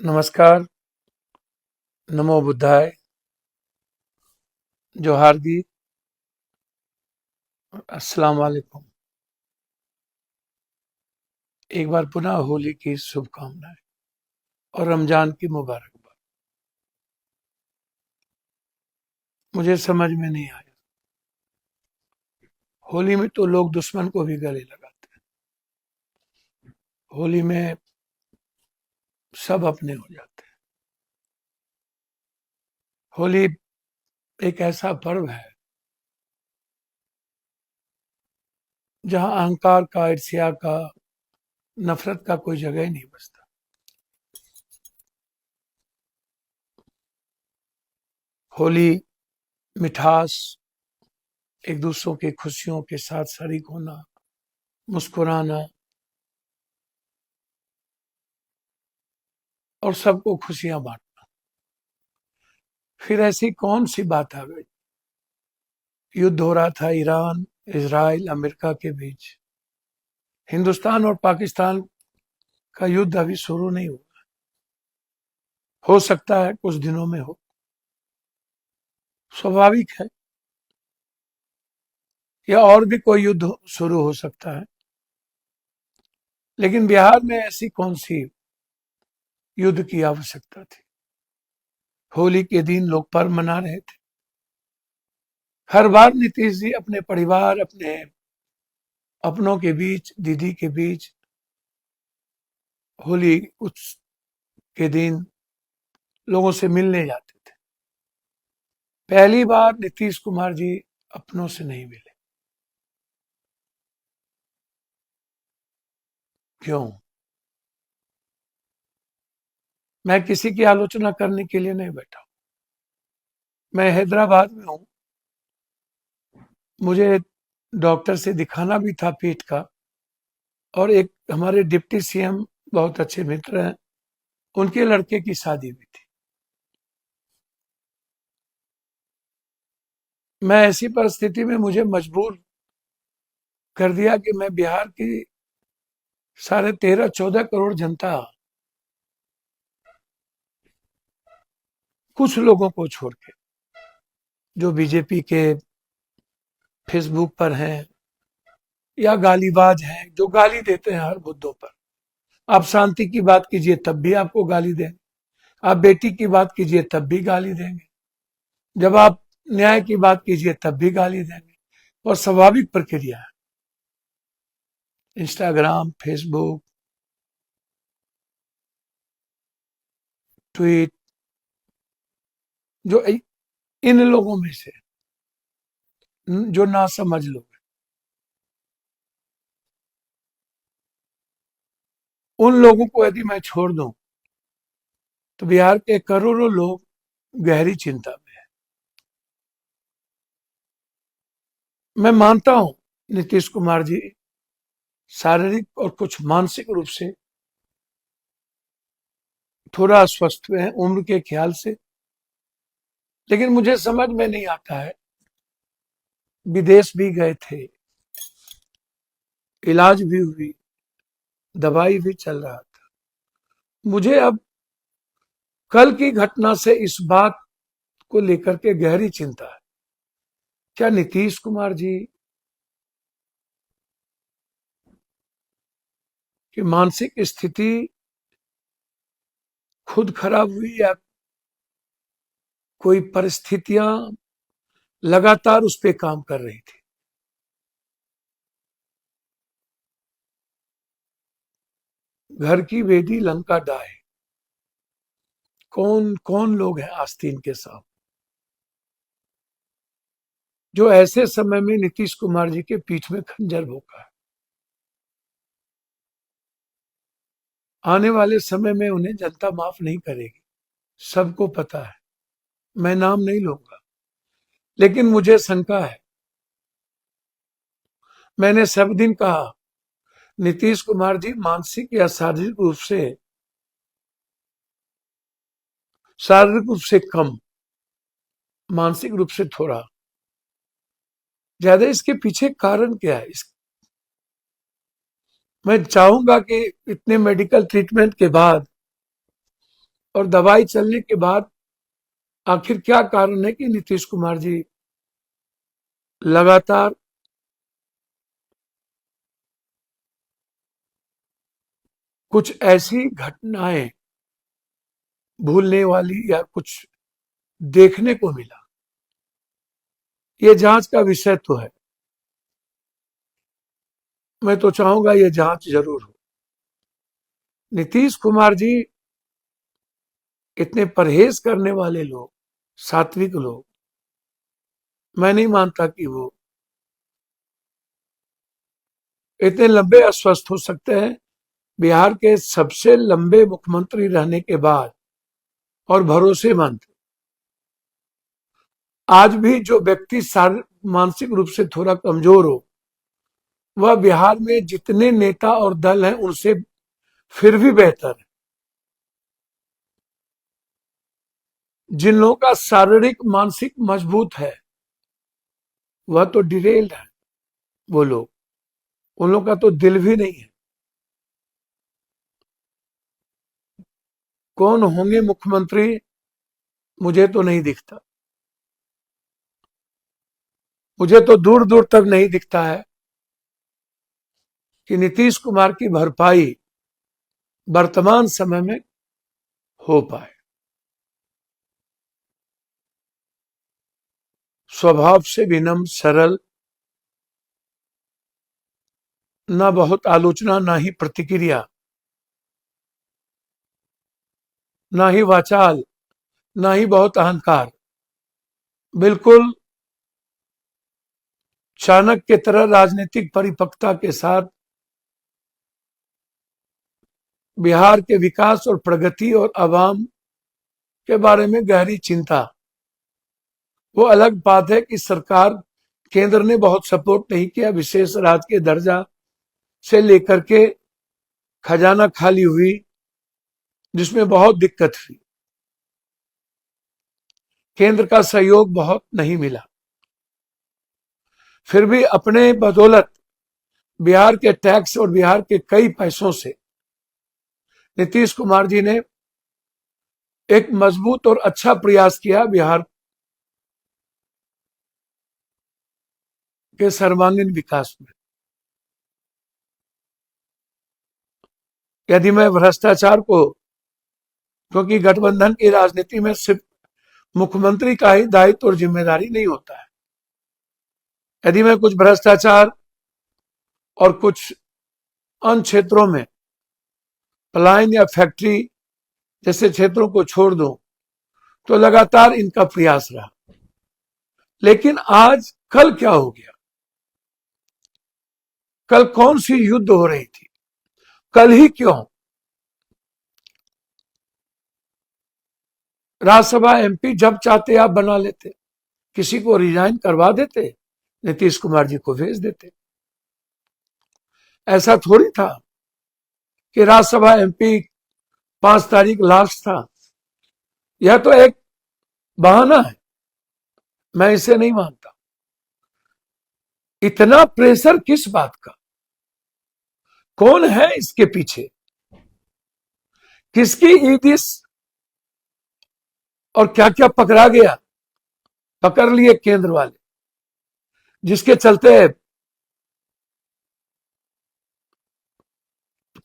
नमस्कार, नमो बुद्धाय, जोहार दी, अस्सलाम वालेकुम। एक बार पुनः होली की शुभकामनाएं और रमजान की मुबारकबाद। मुझे समझ में नहीं आया, होली में तो लोग दुश्मन को भी गले लगाते हैं। होली में सब अपने हो जाते हैं। होली एक ऐसा पर्व है जहां अहंकार का, ईर्ष्या का, नफरत का कोई जगह ही नहीं बचता। होली मिठास, एक दूसरों की खुशियों के साथ शरीक होना, मुस्कुराना और सबको खुशियां बांटना। फिर ऐसी कौन सी बात आ गई? युद्ध हो रहा था ईरान, इजराइल, अमेरिका के बीच। हिंदुस्तान और पाकिस्तान का युद्ध अभी शुरू नहीं हुआ, हो सकता है कुछ दिनों में हो। स्वाभाविक है, या और भी कोई युद्ध शुरू हो सकता है। लेकिन बिहार में ऐसी कौन सी युद्ध की आवश्यकता थी? होली के दिन लोग पर्व मना रहे थे। हर बार नीतीश जी अपने परिवार, अपने अपनों के बीच, दीदी के बीच होली उत्सव के दिन लोगों से मिलने जाते थे। पहली बार नीतीश कुमार जी अपनों से नहीं मिले। क्यों? मैं किसी की आलोचना करने के लिए नहीं बैठा हूं। मैं हैदराबाद में हूं, मुझे डॉक्टर से दिखाना भी था पेट का, और एक हमारे डिप्टी सीएम बहुत अच्छे मित्र हैं, उनके लड़के की शादी भी थी। मैं ऐसी परिस्थिति में मुझे मजबूर कर दिया कि मैं बिहार की 13.5-14 करोड़ जनता, कुछ लोगों को छोड़ के जो बीजेपी के फेसबुक पर हैं या गालीबाज हैं, जो गाली देते हैं हर मुद्दों पर। आप शांति की बात कीजिए तब भी आपको गाली देंगे, आप बेटी की बात कीजिए तब भी गाली देंगे, जब आप न्याय की बात कीजिए तब भी गाली देंगे। और स्वाभाविक प्रक्रिया है। इंस्टाग्राम, फेसबुक, ट्वीट, जो इन लोगों में से जो ना समझ लोग, उन लोगों को यदि मैं छोड़ दूं तो बिहार के करोड़ों लोग गहरी चिंता में है। मैं मानता हूं नीतीश कुमार जी शारीरिक और कुछ मानसिक रूप से थोड़ा अस्वस्थ हुए हैं उम्र के ख्याल से। लेकिन मुझे समझ में नहीं आता है, विदेश भी गए थे, इलाज भी हुई, दवाई भी चल रहा था। मुझे अब कल की घटना से इस बात को लेकर के गहरी चिंता है, क्या नीतीश कुमार जी की मानसिक स्थिति खुद खराब हुई, या कोई परिस्थितियां लगातार उस पर काम कर रही थी। घर की वेदी लंका डाहे, कौन कौन लोग हैं आस्तीन के साथ, जो ऐसे समय में नीतीश कुमार जी के पीठ में खंजर भोंका है। आने वाले समय में उन्हें जनता माफ नहीं करेगी, सबको पता है। मैं नाम नहीं लूंगा, लेकिन मुझे शंका है। मैंने सब दिन कहा नीतीश कुमार जी मानसिक या शारीरिक रूप से कम, मानसिक रूप से थोड़ा ज्यादा। इसके पीछे कारण क्या है? मैं चाहूंगा कि इतने मेडिकल ट्रीटमेंट के बाद और दवाई चलने के बाद आखिर क्या कारण है कि नीतीश कुमार जी लगातार कुछ ऐसी घटनाएं भूलने वाली या कुछ देखने को मिला? ये जांच का विषय तो है। मैं तो चाहूंगा ये जांच जरूर हो। नीतीश कुमार जी इतने परहेज करने वाले लोग, सात्विक लोग, मैं नहीं मानता कि वो इतने लंबे अस्वस्थ हो सकते हैं। बिहार के सबसे लंबे मुख्यमंत्री रहने के बाद और भरोसेमंद, आज भी जो व्यक्ति मानसिक रूप से थोड़ा कमजोर हो, वह बिहार में जितने नेता और दल हैं उनसे फिर भी बेहतर है। जिन लोगों का शारीरिक मानसिक मजबूत है वह तो डिरेल्ड है। वो लोग, उन लोगों का तो दिल भी नहीं है। कौन होंगे मुख्यमंत्री मुझे तो नहीं दिखता। मुझे तो दूर दूर तक नहीं दिखता है कि नीतीश कुमार की भरपाई वर्तमान समय में हो पाए। स्वभाव से विनम्र, सरल, ना बहुत आलोचना, ना ही प्रतिक्रिया, ना ही वाचाल, ना ही बहुत अहंकार। बिल्कुल चाणक्य की तरह राजनीतिक परिपक्वता के साथ बिहार के विकास और प्रगति और आवाम के बारे में गहरी चिंता। वो अलग बात है कि सरकार, केंद्र ने बहुत सपोर्ट नहीं किया। विशेष राज्य के दर्जा से लेकर के खजाना खाली हुई, जिसमें बहुत दिक्कत हुई। केंद्र का सहयोग बहुत नहीं मिला। फिर भी अपने बदौलत बिहार के टैक्स और बिहार के कई पैसों से नीतीश कुमार जी ने एक मजबूत और अच्छा प्रयास किया बिहार के सर्वांगीण विकास में। यदि मैं भ्रष्टाचार को, क्योंकि गठबंधन की राजनीति में सिर्फ मुख्यमंत्री का ही दायित्व और जिम्मेदारी नहीं होता है, यदि मैं कुछ भ्रष्टाचार और कुछ अन्य क्षेत्रों में पलायन या फैक्ट्री जैसे क्षेत्रों को छोड़ दूं, तो लगातार इनका प्रयास रहा। लेकिन आज कल क्या हो गया? कल कौन सी युद्ध हो रही थी? कल ही क्यों? राज्यसभा एमपी जब चाहते आप बना लेते, किसी को रिजाइन करवा देते, नीतीश कुमार जी को भेज देते। ऐसा थोड़ी था कि राज्यसभा एमपी 5 तारीख लास्ट था। यह तो एक बहाना है, मैं इसे नहीं मानता। इतना प्रेशर किस बात का? कौन है इसके पीछे? किसकी ईदिश और क्या क्या पकड़ा गया? पकड़ लिए केंद्र वाले, जिसके चलते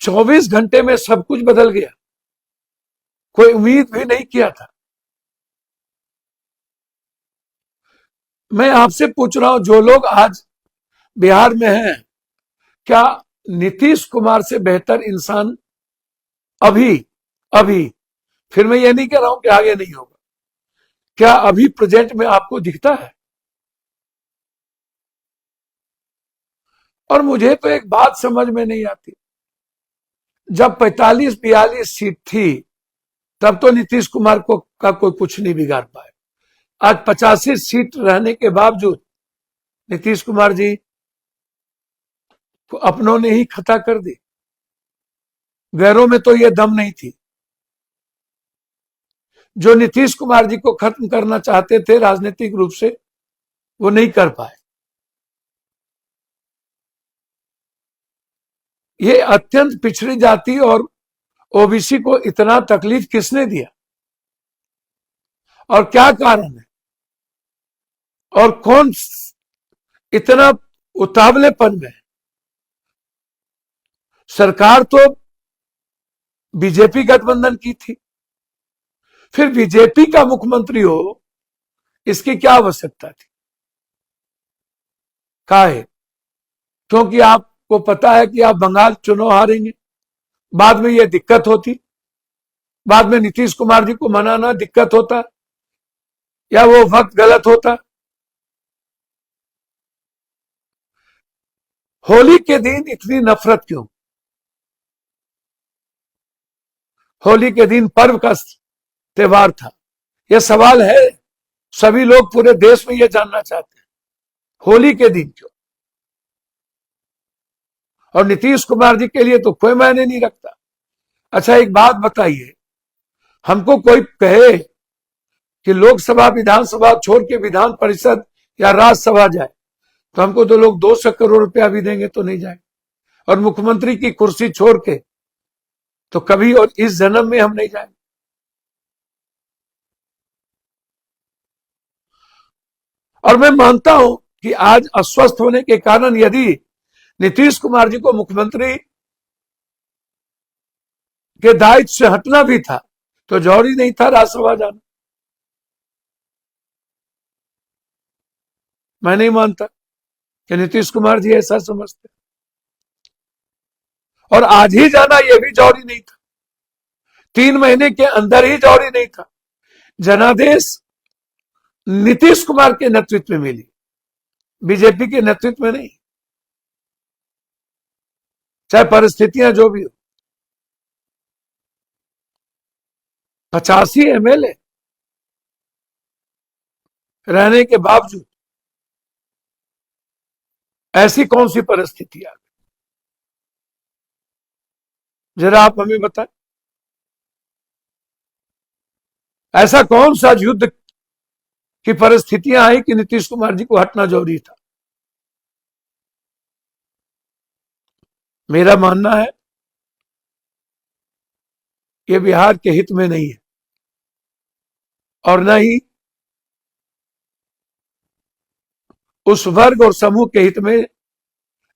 24 घंटे में सब कुछ बदल गया। कोई उम्मीद भी नहीं किया था। मैं आपसे पूछ रहा हूं, जो लोग आज बिहार में हैं, क्या नीतीश कुमार से बेहतर इंसान अभी अभी, फिर मैं ये नहीं कह रहा हूं कि आगे नहीं होगा, क्या अभी प्रेजेंट में आपको दिखता है? और मुझे तो एक बात समझ में नहीं आती, जब 45-42 सीट थी तब तो नीतीश कुमार को का कोई कुछ नहीं बिगाड़ पाए। आज 85 सीट रहने के बावजूद नीतीश कुमार जी को अपनों ने ही खता कर दी। गैरों में तो ये दम नहीं थी। जो नीतीश कुमार जी को खत्म करना चाहते थे राजनीतिक रूप से, वो नहीं कर पाए। ये अत्यंत पिछड़ी जाति और ओबीसी को इतना तकलीफ किसने दिया? और क्या कारण है, और कौन इतना उतावलेपन में? सरकार तो बीजेपी गठबंधन की थी, फिर बीजेपी का मुख्यमंत्री हो, इसकी क्या आवश्यकता थी? काहे? क्योंकि आपको पता है कि आप बंगाल चुनाव हारेंगे, बाद में यह दिक्कत होती, बाद में नीतीश कुमार जी को मनाना दिक्कत होता, या वो वक्त गलत होता। होली के दिन इतनी नफरत क्यों? होली के दिन पर्व का त्योहार था, यह सवाल है, सभी लोग पूरे देश में यह जानना चाहते हैं, होली के दिन क्यों? और नीतीश कुमार जी के लिए तो कोई मायने नहीं रखता। अच्छा, एक बात बताइए, हमको कोई कहे कि लोकसभा विधानसभा छोड़ के विधान परिषद या राज्यसभा जाए, तो हमको तो लोग 200 करोड़ रुपया भी देंगे तो नहीं जाए, और मुख्यमंत्री की कुर्सी छोड़ के तो कभी और इस जन्म में हम नहीं जाएंगे। और मैं मानता हूं कि आज अस्वस्थ होने के कारण यदि नीतीश कुमार जी को मुख्यमंत्री के दायित्व से हटना भी था तो जरूरी नहीं था राज्यसभा जाना। मैं नहीं मानता कि नीतीश कुमार जी ऐसा समझते, और आज ही जाना यह भी जरूरी नहीं था, 3 महीने के अंदर ही जरूरी नहीं था। जनादेश नीतीश कुमार के नेतृत्व में मिली, बीजेपी के नेतृत्व में नहीं, चाहे परिस्थितियां जो भी हो। 85 एमएलए रहने के बावजूद ऐसी कौन सी परिस्थिति आ गई, जरा आप हमें बताएं। ऐसा कौन सा युद्ध की परिस्थितियां आई कि नीतीश कुमार जी को हटना जरूरी था? मेरा मानना है ये बिहार के हित में नहीं है, और न ही उस वर्ग और समूह के हित में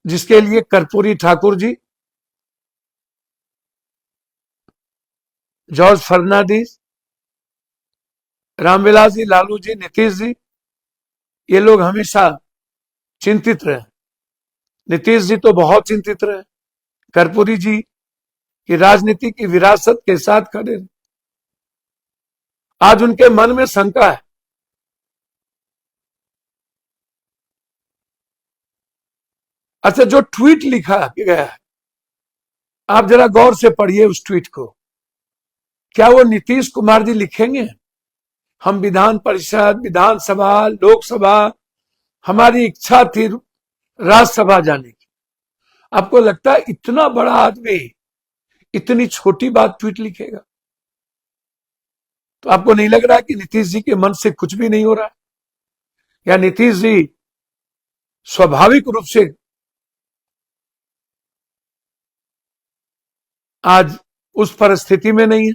जिसके लिए कर्पूरी ठाकुर जी, जॉर्ज फर्नांडिस, रामविलास जी, लालू जी, नीतीश जी, ये लोग हमेशा चिंतित रहे। नीतीश जी तो बहुत चिंतित रहे, कर्पूरी जी की राजनीति की विरासत के साथ खड़े। आज उनके मन में शंका है। अच्छा, जो ट्वीट लिखा गया है, आप जरा गौर से पढ़िए उस ट्वीट को। क्या वो नीतीश कुमार जी लिखेंगे हम विधान परिषद, विधानसभा, लोकसभा, हमारी इच्छा थी राज्यसभा जाने की? आपको लगता है इतना बड़ा आदमी इतनी छोटी बात ट्वीट लिखेगा? तो आपको नहीं लग रहा कि नीतीश जी के मन से कुछ भी नहीं हो रहा है, या नीतीश जी स्वाभाविक रूप से आज उस परिस्थिति में नहीं है?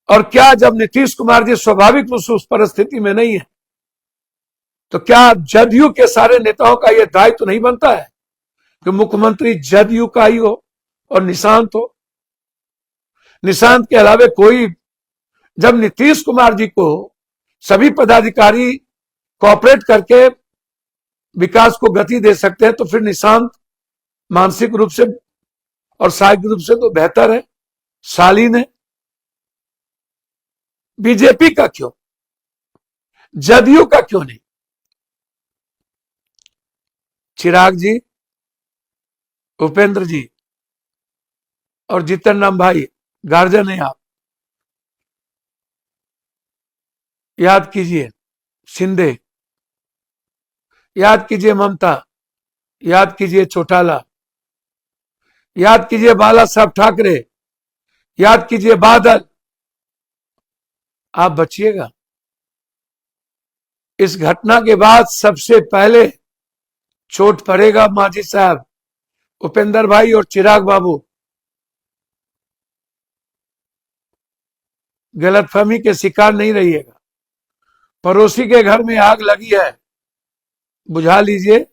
और क्या जब नीतीश कुमार जी स्वाभाविक रूप से उस परिस्थिति में नहीं है, तो क्या जदयू के सारे नेताओं का यह दायित्व तो नहीं बनता है कि मुख्यमंत्री जदयू का ही हो और निशांत हो? निशांत के अलावा कोई, जब नीतीश कुमार जी को सभी पदाधिकारी कोऑपरेट करके विकास को गति दे सकते हैं, तो फिर निशांत मानसिक रूप से और शारीरिक रूप से तो बेहतर है, शालीन है। बीजेपी का क्यों, जदयू का क्यों नहीं? चिराग जी, उपेंद्र जी और जितन राम भाई, गार्जियन है आप, याद कीजिए शिंदे, याद कीजिए ममता, याद कीजिए चौटाला, याद कीजिए बाला साहब ठाकरे, याद कीजिए बादल। आप बचिएगा। इस घटना के बाद सबसे पहले चोट पड़ेगा मांझी साहब, उपेंद्र भाई और चिराग बाबू। गलतफहमी के शिकार नहीं रहिएगा। पड़ोसी के घर में आग लगी है, बुझा लीजिए,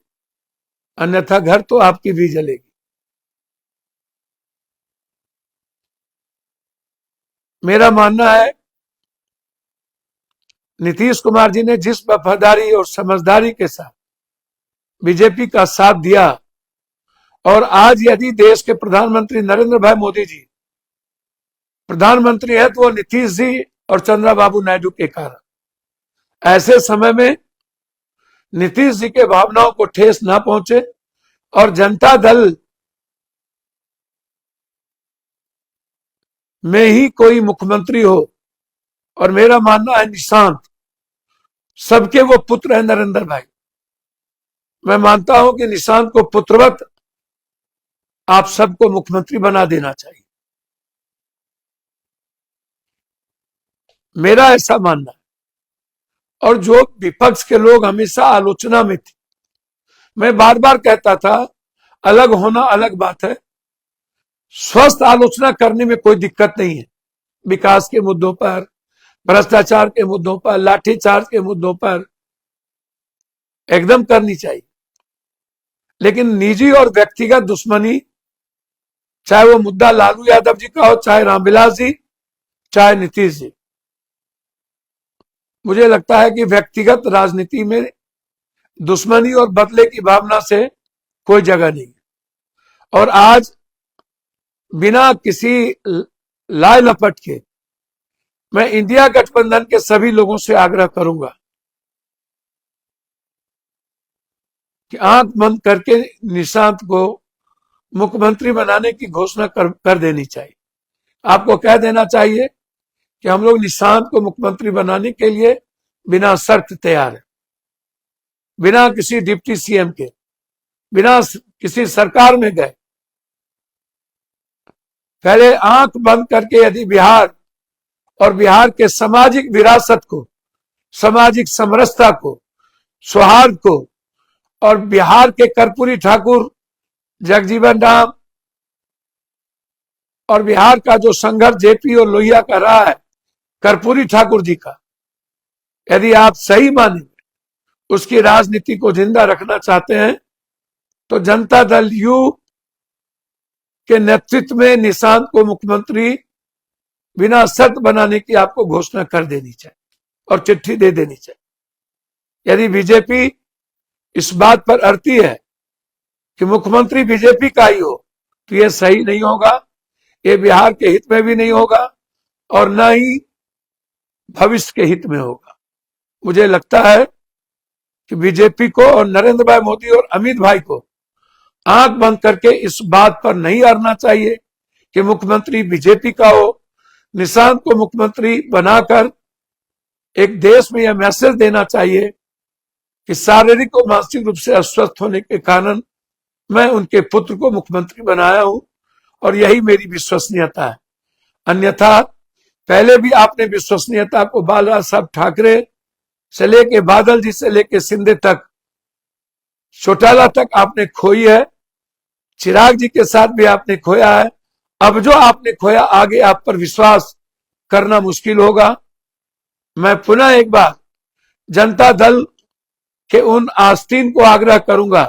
अन्यथा घर तो आपकी भी जलेगी। मेरा मानना है नीतीश कुमार जी ने जिस वफादारी और समझदारी के साथ बीजेपी का साथ दिया, और आज यदि देश के प्रधानमंत्री नरेंद्र भाई मोदी जी प्रधानमंत्री है तो वो नीतीश जी और चंद्रबाबू नायडू के कारण। ऐसे समय में नीतीश जी के भावनाओं को ठेस ना पहुंचे और जनता दल में ही कोई मुख्यमंत्री हो, और मेरा मानना है निशांत, सबके वो पुत्र है नरेंद्र भाई। मैं मानता हूं कि निशांत को पुत्रवत आप सबको मुख्यमंत्री बना देना चाहिए, मेरा ऐसा मानना है। और जो विपक्ष के लोग हमेशा आलोचना में थे, मैं बार बार कहता था अलग होना अलग बात है, स्वस्थ आलोचना करने में कोई दिक्कत नहीं है। विकास के मुद्दों पर, भ्रष्टाचार के मुद्दों पर, लाठीचार्ज के मुद्दों पर एकदम करनी चाहिए, लेकिन निजी और व्यक्तिगत दुश्मनी, चाहे वो मुद्दा लालू यादव जी का हो, चाहे रामविलास जी, चाहे नीतीश जी, मुझे लगता है कि व्यक्तिगत राजनीति में दुश्मनी और बदले की भावना से कोई जगह नहीं है। और आज बिना किसी लाए लपट के मैं इंडिया गठबंधन के सभी लोगों से आग्रह करूंगा कि आंख बंद करके निशांत को मुख्यमंत्री बनाने की घोषणा कर देनी चाहिए। आपको कह देना चाहिए कि हम लोग निशांत को मुख्यमंत्री बनाने के लिए बिना शर्त तैयार है, बिना किसी डिप्टी सीएम के, बिना किसी सरकार में गए। पहले आंख बंद करके यदि बिहार और बिहार के सामाजिक विरासत को, सामाजिक समरसता को, सौहार्द को, और बिहार के कर्पूरी ठाकुर, जगजीवन राम, और बिहार का जो संघर्ष जेपी और लोहिया का रहा है कर्पूरी ठाकुर जी का, यदि आप सही माने उसकी राजनीति को जिंदा रखना चाहते हैं तो जनता दल यू के नेतृत्व में निशांत को मुख्यमंत्री बिना शर्त बनाने की आपको घोषणा कर देनी चाहिए और चिट्ठी दे देनी चाहिए। यदि बीजेपी इस बात पर अड़ती है कि मुख्यमंत्री बीजेपी का ही हो तो यह सही नहीं होगा, ये बिहार के हित में भी नहीं होगा और न ही भविष्य के हित में होगा। मुझे लगता है कि बीजेपी को और नरेंद्र भाई मोदी और अमित भाई को आंख बंद करके इस बात पर नहीं अड़ना चाहिए कि मुख्यमंत्री बीजेपी का हो। निशांत को मुख्यमंत्री बनाकर एक देश में यह मैसेज देना चाहिए कि शारीरिक और मानसिक रूप से अस्वस्थ होने के कारण मैं उनके पुत्र को मुख्यमंत्री बनाया हूं और यही मेरी विश्वसनीयता है। अन्यथा पहले भी आपने विश्वसनीयता को बाला साहब ठाकरे से लेके बादल जी से लेके शिंदे तक, चौटाला तक आपने खोई है, चिराग जी के साथ भी आपने खोया है। अब जो आपने खोया आगे आप पर विश्वास करना मुश्किल होगा। मैं पुनः एक बार जनता दल के उन आस्तीन को आग्रह करूंगा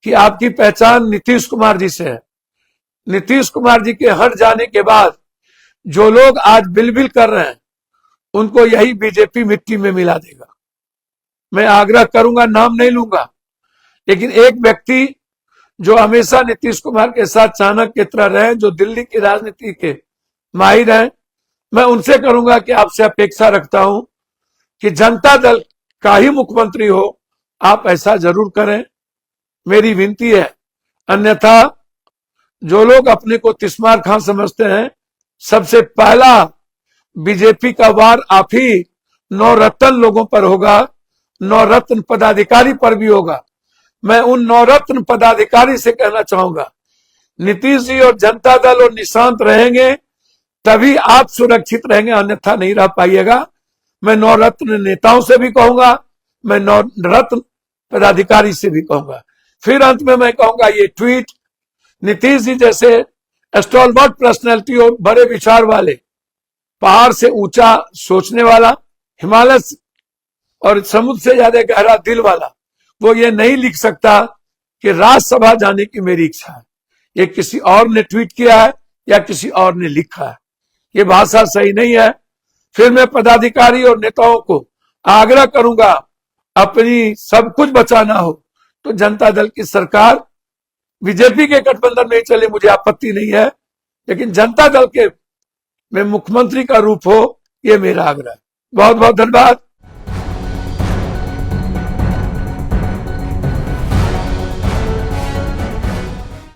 कि आपकी पहचान नीतीश कुमार जी से है। नीतीश कुमार जी के हट जाने के बाद जो लोग आज बिलबिल कर रहे हैं उनको यही बीजेपी मिट्टी में मिला देगा। मैं आग्रह करूंगा, नाम नहीं लूंगा, लेकिन एक व्यक्ति जो हमेशा नीतीश कुमार के साथ चाणक्य की तरह रहे, जो दिल्ली की राजनीति के माहिर हैं, मैं उनसे करूंगा कि आपसे अपेक्षा रखता हूं कि जनता दल का ही मुख्यमंत्री हो, आप ऐसा जरूर करें, मेरी विनती है। अन्यथा जो लोग अपने को तिस्मार खां समझते हैं, सबसे पहला बीजेपी का वार आप ही नवरत्न लोगों पर होगा, नवरत्न पदाधिकारी पर भी होगा। मैं उन नवरत्न पदाधिकारी से कहना चाहूंगा, नीतीश जी और जनता दल और निशांत रहेंगे तभी आप सुरक्षित रहेंगे, अन्यथा नहीं रह पाइएगा। मैं नवरत्न नेताओं से भी कहूंगा, मैं नवरत्न पदाधिकारी से भी कहूंगा। फिर अंत में मैं कहूंगा, ये ट्वीट नीतीश जी जैसे स्टॉलवर्ट पर्सनैलिटी और बड़े विचार वाले पहाड़ से ऊंचा सोचने वाला, हिमालय और समुद्र से ज्यादा गहरा दिल वाला, वो ये नहीं लिख सकता कि राज्यसभा जाने की मेरी इच्छा है। ये किसी और ने ट्वीट किया है या किसी और ने लिखा है। ये भाषा सही नहीं है। फिर मैं पदाधिकारी और नेताओं को आग्रह करूंगा, अपनी सब कुछ बचाना हो तो जनता दल की सरकार बीजेपी के गठबंधन में चले, मुझे आपत्ति नहीं है, लेकिन जनता दल के में मुख्यमंत्री का रूप हो, ये मेरा आग्रह है। बहुत बहुत धन्यवाद।